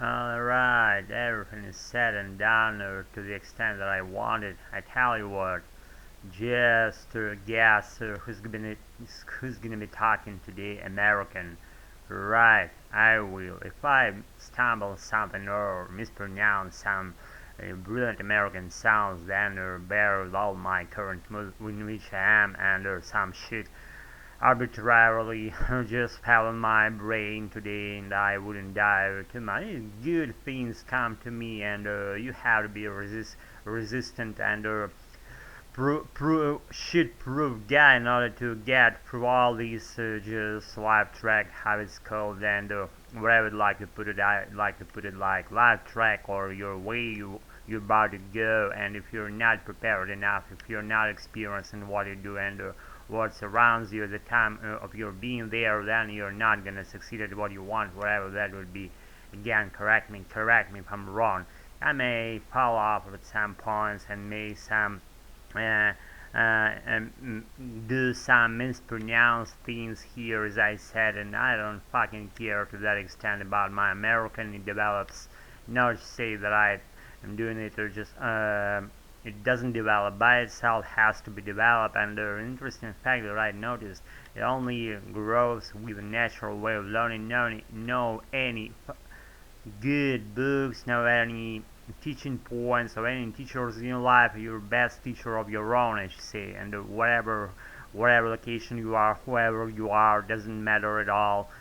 Alright, everything is said and done to the extent that I wanted. I tell you what, just to guess who's gonna be talking today, American. Right, I will. If I stumble something or mispronounce some brilliant American sounds, then bear with all my current mood in which I am and some shit arbitrarily just fell on my brain today and I wouldn't die too much. Good things come to me and you have to be resistant and shit proof guy in order to get through all these just live track, how it's called, and whatever I'd like to put it, I like to put it like live track or your way you're about to go. And if you're not prepared enough, if you're not experienced in what you do and what surrounds you at the time of your being there, then you're not gonna succeed at what you want, whatever that would be. Again, correct me if I'm wrong. I may fall off at some points and may some uh, do some mispronounced things here, as I said, and I don't fucking care to that extent about my American. It develops, not to say that I am doing it or just it doesn't develop by itself, has to be developed. And the interesting fact that I noticed, it only grows with a natural way of learning. No any good books, no any teaching points or any teachers in your life. Your best teacher of your own, I should say. And whatever location you are, whoever you are, doesn't matter at all.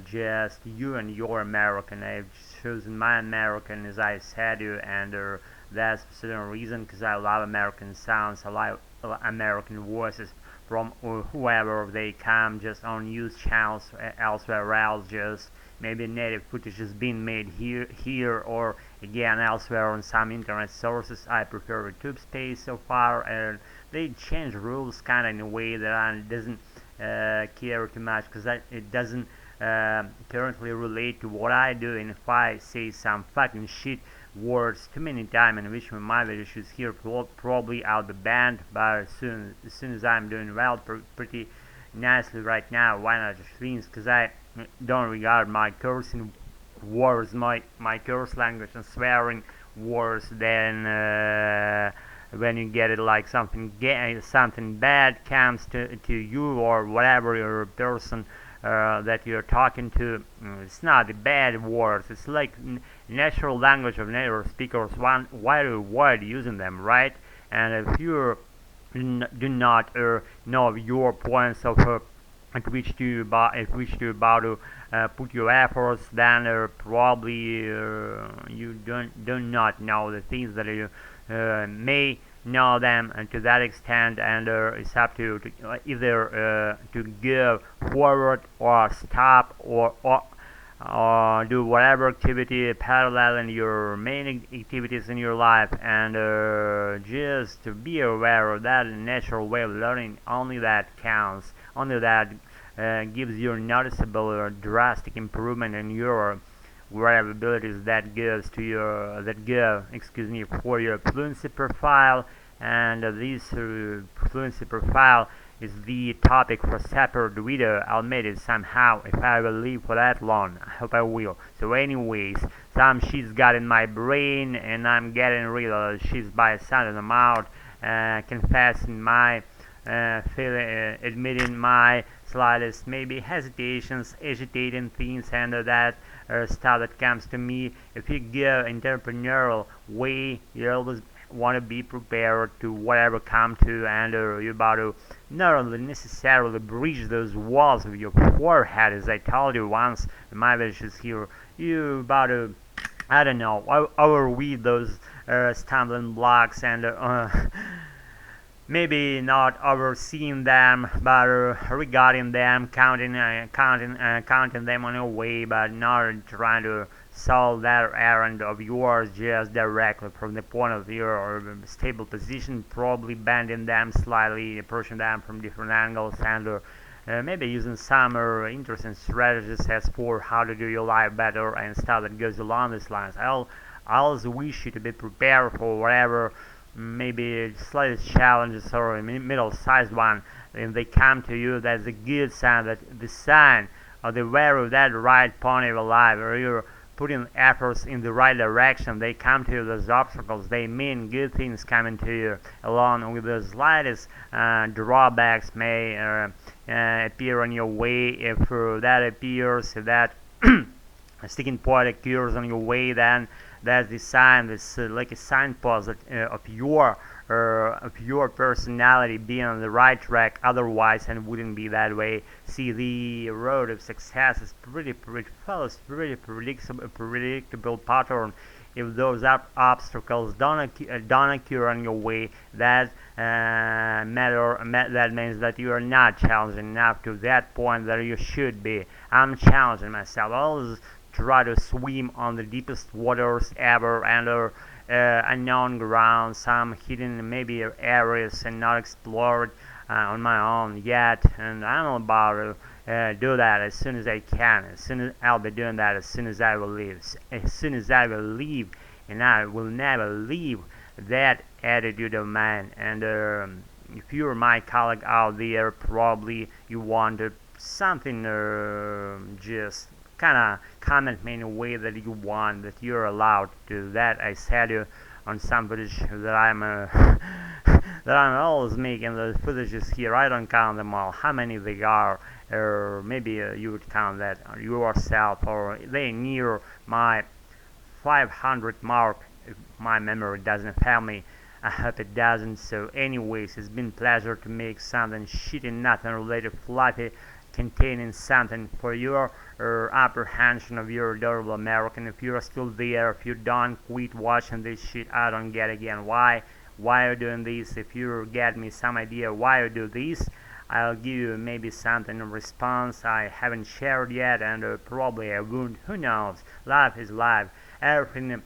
Just you and your American. I've chosen my American, as I said you, and that's for certain reason, because I love American sounds. I like American voices from whoever they come, just on news channels elsewhere else, just maybe native footage is being made here or again elsewhere on some internet sources. I prefer YouTube space so far, and they change rules kind of in a way that I doesn't care too much, because it doesn't currently relate to what I do. And if I say some fucking shit words too many times in which my videos here, probably I'll be banned. But as soon as I'm doing well, pretty nicely right now, why not just things? Because I don't regard my cursing words, my curse language and swearing worse than when you get it like something bad comes to you or whatever your person that you're talking to. It's not the bad words, it's like natural language of native speakers. Why do you avoid using them, right? And if you do not know your points of at which to about to put your efforts, then probably you do not know the things that you may know them, and to that extent, and it's up to either to go forward or stop or do whatever activity parallel in your main activities in your life, and just to be aware of that natural way of learning. Only that counts, only that gives you a noticeable or drastic improvement in your whatever abilities that goes to your for your fluency profile. And this fluency profile is the topic for separate video. I'll make it somehow if I will live for that long. I hope I will. So anyways, some shit's got in my brain and I'm getting rid of shit's by sounding them out, confessing my admitting my slightest maybe hesitations, agitating things, and that stuff that comes to me. If you go entrepreneurial way, you always want to be prepared to whatever come to, and you're about to not only necessarily breach those walls of your forehead, as I told you once in my videos here. You about to, I don't know, overweed those stumbling blocks, and maybe not overseeing them, but regarding them, counting them on your way, but not trying to solve that errand of yours just directly from the point of view or stable position, probably bending them slightly, approaching them from different angles, and maybe using some interesting strategies as for how to do your life better and stuff that goes along these lines. I always wish you to be prepared for whatever maybe slightest challenges or a middle-sized one. If they come to you, that's a good sign, that the sign of the very that right point of your life, or you're putting efforts in the right direction, they come to you, those obstacles, they mean good things coming to you, along with the slightest drawbacks may appear on your way. If that appears, if that sticking point occurs on your way, then that's the sign, that's like a signpost of your personality being on the right track. Otherwise, and wouldn't be that way. See, the road of success is pretty predictable pattern. If those obstacles don't occur on your way, that that means that you are not challenging enough to that point that you should be. I'm challenging myself. I always try to swim on the deepest waters ever, and unknown ground, some hidden maybe areas and not explored on my own yet, and I'm about to do that as soon as I can. As soon as I'll be doing that, as soon as I will leave, and I will never leave that attitude of mine. And if you're my colleague out there, probably you want something, just kind of comment me in a way that you want, that you're allowed to. That I said you on some footage that I'm that I'm always making the footages here. I don't count them all, how many they are, or maybe you would count that yourself, or they near my 500 mark if my memory doesn't fail me. I hope it doesn't. So anyways, it's been a pleasure to make something shitty, nothing related, fluffy, containing something for your apprehension of your adorable American. If you're still there, if you don't quit watching this shit, I don't get again why you're doing this. If you get me some idea why you do this, I'll give you maybe something in response I haven't shared yet, and probably I won't. Who knows? Life is life. Everything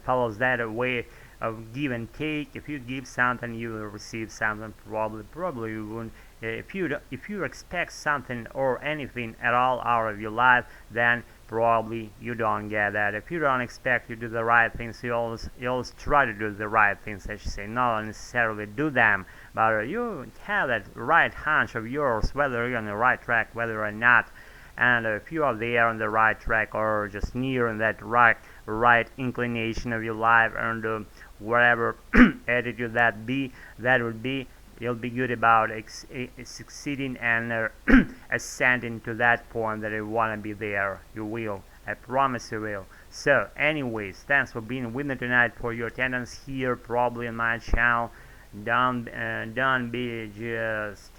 follows that way of give and take. If you give something, you will receive something. Probably you won't. If you expect something or anything at all out of your life, then probably you don't get that. If you don't expect, you do the right things. You always try to do the right things, I should say, not necessarily do them, but you have that right hunch of yours, whether you're on the right track, whether or not. And if you are there on the right track, or just near in that right inclination of your life, and whatever attitude that would be, you'll be good about succeeding and ascending to that point that you want to be there. You will. I promise you will. So anyways, thanks for being with me tonight, for your attendance here probably on my channel. Don't be just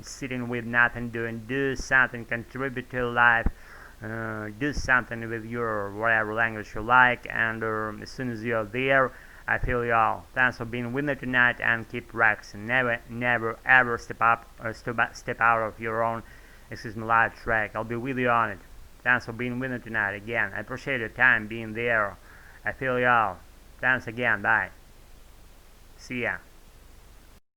sitting with nothing doing. Do something, contribute to life. Do something with your whatever language you like, and as soon as you're there, I feel y'all. Thanks for being with me tonight, and keep practicing. Never ever step out of your own life track. I'll be with you on it. Thanks for being with me tonight again. I appreciate your time being there. I feel y'all. Thanks again. Bye. See ya.